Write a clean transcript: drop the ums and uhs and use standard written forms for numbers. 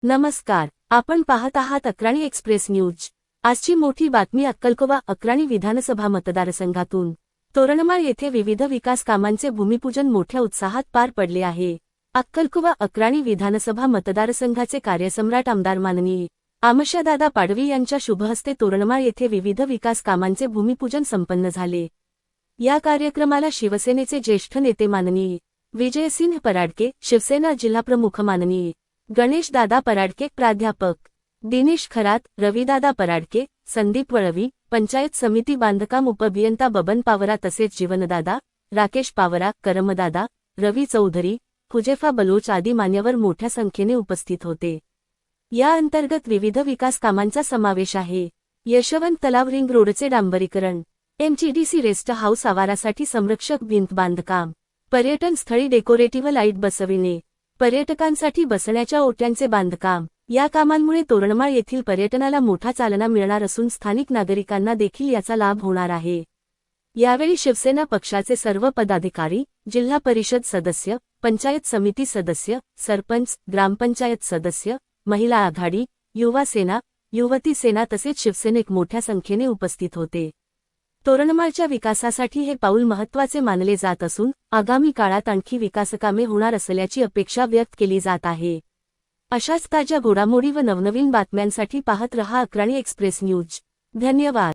नमस्कार, आपण पाहत आहात अक्राणी एक्सप्रेस न्यूज। आजची मोठी बातमी अक्कलकोवा अक्राणी विधानसभा मतदारसंघातून। तोरणमाळ येथे विविध विकास कामांचे भूमिपूजन मोठ्या उत्साहात पार पडले आहे। अक्कलकोवा अक्राणी विधानसभा मतदारसंघाचे कार्यसम्राट आमदार माननीय आमोशादादा पाडवी यांच्या शुभहस्ते तोरणमाळ येथे विविध विकास कामांचे भूमिपूजन संपन्न झाले। या कार्यक्रमाला शिवसेनेचे ज्येष्ठ नेते माननीय विजयसिंह पराडके, शिवसेना जिल्हाप्रमुख माननीय गणेशदादा पराडके, प्राध्यापक दिनेश खरात, रविदादा पराडके, संदीप वळवी, पंचायत समिती बांधकाम उपअभियंता बबन पावरा तसेच जीवनदादा, राकेश पावरा, करमदादा, रवी चौधरी, हुजेफा बलोच आदी मान्यवर मोठ्या संख्येने उपस्थित होते। या अंतर्गत विविध विकास कामांचा समावेश आहे। यशवंत तलाव रिंग रोडचे डांबरीकरण, एमटीडीसी रेस्ट हाऊस आवारासाठी संरक्षक भिंत बांधकाम, पर्यटन स्थळी डेकोरेटिव्ह लाईट बसविणे, पर्यटकांसाठी बसण्याच्या ओट्यांचे बांधकाम। या कामांमुळे तोरणमाळ येथील पर्यटनाला मोठा चालना मिळणार असून स्थानिक नागरिकांना देखील याचा लाभ होणार आहे। यावेळी शिवसेना पक्षाचे सर्व पदाधिकारी, जिल्हा परिषद सदस्य, पंचायत समिती सदस्य, सरपंच, ग्रामपंचायत सदस्य, महिला आघाडी, युवा सेना, युवती सेना तसेच शिवसैनिक मोठ्या संख्येने उपस्थित होते। तोरणमाळच्या विकासासाठी हे पाऊल महत्त्वाचे मानले जात असून आगामी काळात आणखी विकासकामे होणार असल्याची अपेक्षा व्यक्त केली जात आहे। अशाच ताज्या घडामोडी व नवनवीन बातम्यांसाठी पाहत रहा अक्राणी एक्सप्रेस न्यूज। धन्यवाद।